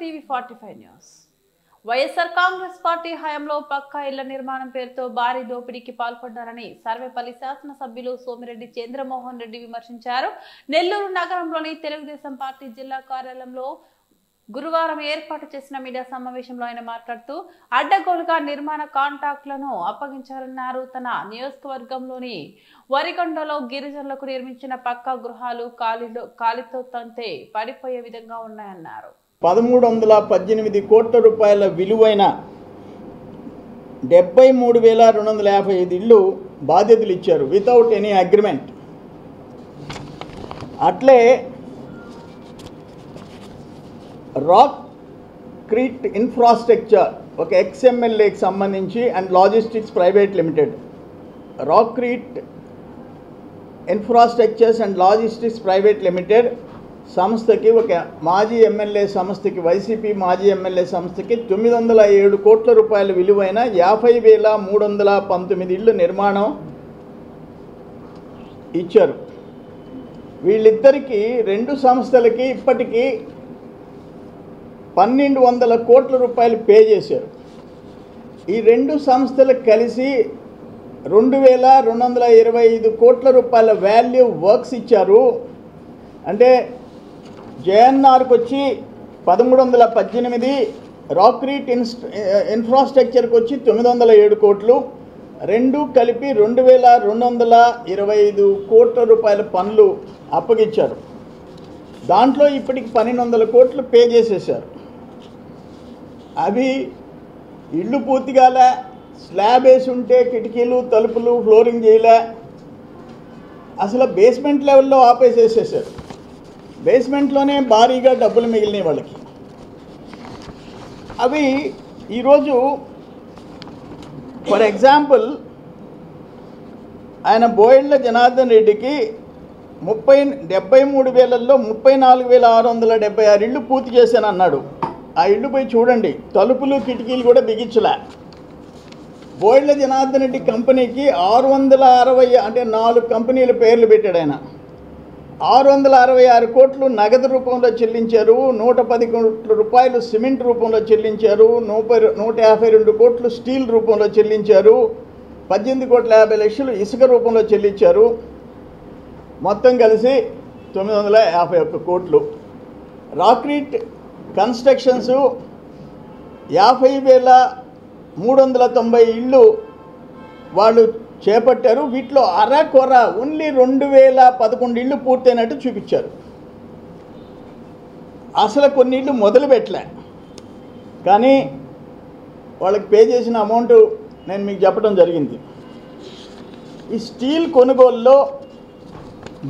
టీవీ45 news. YSR Congress party హయాంలో పక్కా ఇళ్ల నిర్మాణం పేరుతో భారీ దోపిడీకి పాల్పడ్డారని సర్వేపల్లి శాసనసభ్యులు సోమిరెడ్డి చంద్రమోహన్ రెడ్డి విమర్శించారు. నెల్లూరు నగరంలోని తెలుగుదేశం పార్టీ జిల్లా కార్యాలయంలో గురువారం ఏర్పాటు చేసిన మీడియా సమావేశంలో ఆయన మాట్లాడుతూ అడ్డగోలుగా నిర్మాణ కాంట్రాక్టులను అప్పగించారన్నారు. తన నియోజకవర్గంలోని వరికొండలో గిరిజనులకు నిర్మించిన పక్కా గృహాలు కాలితో తంతే పడిపోయే విధంగా ఉన్నాయన్నారు. 1318 కోట్ల రూపాయల విలువైన 73,255 ఇళ్ళు బాధ్యతలు ఇచ్చారు వితౌట్ ఎనీ అగ్రిమెంట్. అట్లే రాక్ క్రీట్ ఇన్ఫ్రాస్ట్రక్చర్ ఒక ఎక్స్ఎంఎల్ఏకి సంబంధించి and logistics private limited, rock Crete infrastructures and logistics private limited సంస్థకి, ఒక మాజీ ఎమ్మెల్యే సంస్థకి, వైసీపీ మాజీ ఎమ్మెల్యే సంస్థకి 907 కోట్ల రూపాయల విలువైన 50,319 ఇళ్ళు నిర్మాణం ఇచ్చారు. వీళ్ళిద్దరికీ రెండు సంస్థలకి ఇప్పటికీ 1,200 కోట్ల రూపాయలు పే చేశారు. ఈ రెండు సంస్థలకు కలిసి 2,225 కోట్ల రూపాయల వాల్యూ వర్క్స్ ఇచ్చారు. అంటే జేఎన్ఆర్కి వచ్చి 1318, రాక్రీట్ ఇన్ఫ్రాస్ట్రక్చర్కి వచ్చి 907 కోట్లు, రెండు కలిపి 2,225 కోట్ల రూపాయల పనులు అప్పగించారు. దాంట్లో ఇప్పటికి 1,200 కోట్లు పే చేసేసారు. అవి ఇళ్ళు పూర్తిగాలే, స్లాబ్ వేసి ఉంటే కిటికీలు తలుపులు ఫ్లోరింగ్ చేయలే, అసలు బేస్మెంట్ లెవెల్లో ఆపేసేసేసారు. బేస్మెంట్లోనే భారీగా డబ్బులు మిగిలినాయి వాళ్ళకి. అవి ఈరోజు ఫర్ ఎగ్జాంపుల్ ఆయన బోయెళ్ల జనార్దన్ రెడ్డికి 73,000లో 34,676 ఇళ్ళు పూర్తి చేశాను అన్నాడు. ఆ ఇళ్ళు పోయి చూడండి, తలుపులు కిటికీలు కూడా బిగించలే. బోయెళ్ల జనార్దన్ రెడ్డి కంపెనీకి 660, అంటే 4 కంపెనీల పేర్లు పెట్టాడు ఆయన. 666 కోట్లు నగదు రూపంలో చెల్లించారు, 110 కోట్ల రూపాయలు సిమెంట్ రూపంలో చెల్లించారు, 152 కోట్లు స్టీల్ రూపంలో చెల్లించారు, 18,50,00,000 ఇసుక రూపంలో చెల్లించారు. మొత్తం కలిసి 951 కోట్లు. రాక్రీట్ కన్స్ట్రక్షన్స్ 50,390 ఇళ్ళు వాళ్ళు చేపట్టారు. వీటిలో అరకొర ఓన్లీ 2,011 ఇళ్ళు పూర్తయినట్టు చూపించారు. అసలు కొన్ని ఇళ్ళు మొదలు పెట్టలే. కానీ వాళ్ళకి పే చేసిన అమౌంట్ నేను మీకు చెప్పడం జరిగింది. ఈ స్టీల్ కొనుగోలులో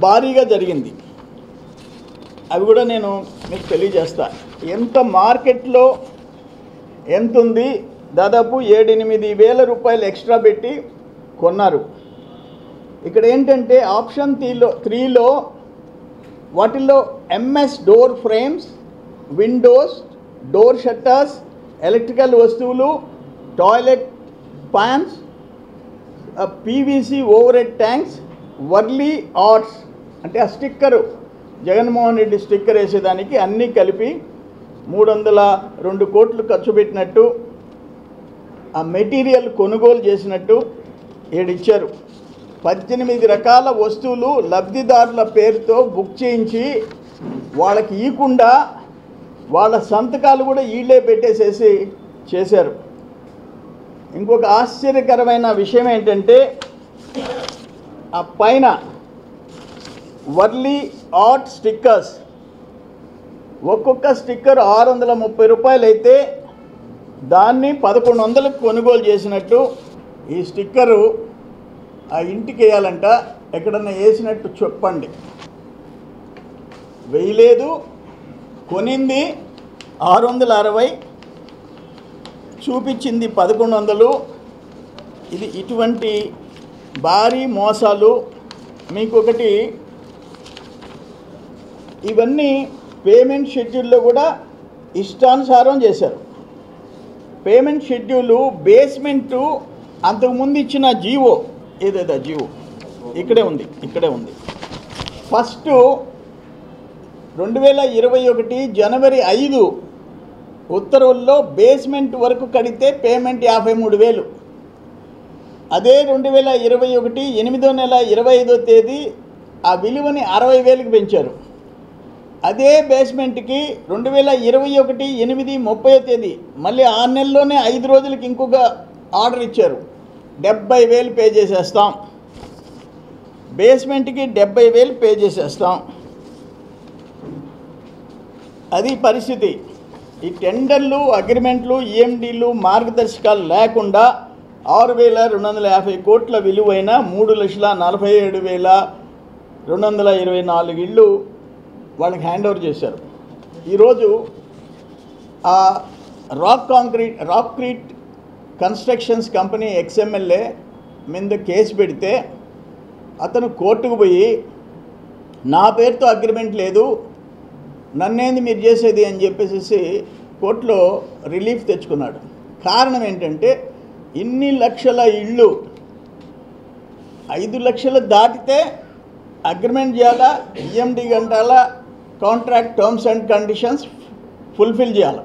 భారీగా జరిగింది. అవి కూడా నేను మీకు తెలియజేస్తా. ఎంత మార్కెట్లో ఎంత ఉంది, దాదాపు 7-8 వేల రూపాయలు ఎక్స్ట్రా పెట్టి కొన్నారు. ఇక్కడ ఏంటంటే ఆప్షన్ 3లో వాటిల్లో MS door frames, windows, door shutters, electrical వస్తువులు, toilet pans, PVC overhead tanks, Warli arts, అంటే ఆ స్టిక్కరు జగన్మోహన్ రెడ్డి స్టిక్కర్ వేసేదానికి అన్నీ కలిపి 302 కోట్లు ఖర్చు పెట్టినట్టు, ఆ మెటీరియల్ కొనుగోలు చేసినట్టు ఏడిచ్చారు. 18 రకాల వస్తువులు లబ్ధిదారుల పేరుతో బుక్ చేయించి వాళ్ళకి ఇవ్వకుండా వాళ్ళ సంతకాలు కూడా వీళ్ళే పెట్టేసేసి చేశారు. ఇంకొక ఆశ్చర్యకరమైన విషయం ఏంటంటే ఆ పైన వర్లీ ఆర్ట్ స్టిక్కర్స్ ఒక్కొక్క స్టిక్కర్ 630 రూపాయలు అయితే దాన్ని 1,100కు కొనుగోలు చేసినట్టు ఈ స్టిక్కరు ఆ ఇంటికి వేయాలంట. ఎక్కడన్నా వేసినట్టు చెప్పండి. వేయలేదు, కొనింది 660, చూపించింది 1,100. ఇది ఇటువంటి భారీ మోసాలు. మీకు ఒకటి, ఇవన్నీ పేమెంట్ షెడ్యూల్లో కూడా ఇష్టానుసారం చేశారు. పేమెంట్ షెడ్యూలు బేస్మెంటు అంతకుముందు ఇచ్చిన జీవో ఏదేదా జీవో ఇక్కడే ఉంది. ఫస్ట్ 2021 జనవరి 5 ఉత్తర్వుల్లో బేస్మెంట్ వరకు కడితే పేమెంట్ 53,000. అదే 2021 8వ నెల 25వ తేదీ ఆ విలువని 60,000కి పెంచారు. అదే బేస్మెంట్కి 2021 8 30వ తేదీ మళ్ళీ 6 నెలల్లోనే 5 రోజులకి ఇంకొక ఆర్డర్ ఇచ్చారు. 70,000 పే చేసేస్తాం, బేస్మెంట్కి 70,000 పే చేసేస్తాం. అది పరిస్థితి. ఈ టెండర్లు, అగ్రిమెంట్లు, ఈఎండీలు, మార్గదర్శకాలు లేకుండా 6,250 కోట్ల విలువైన 3,47,224 ఇళ్ళు వాళ్ళకి హ్యాండ్ ఓవర్ చేశారు. ఈరోజు ఆ రాక్క్రీట్ కన్స్ట్రక్షన్స్ కంపెనీ ఎక్స్ఎమ్మెల్యే మీద కేసు పెడితే అతను కోర్టుకు పోయి నా పేరుతో అగ్రిమెంట్ లేదు, నన్నేంది మీరు చేసేది అని చెప్పేసి కోర్టులో రిలీఫ్ తెచ్చుకున్నాడు. కారణం ఏంటంటే ఇన్ని లక్షల ఇళ్ళు 5 లక్షలు దాటితే అగ్రిమెంట్ చేయాలా, ఈఎండి గంటాల contract terms and conditions fulfil చేయాలి.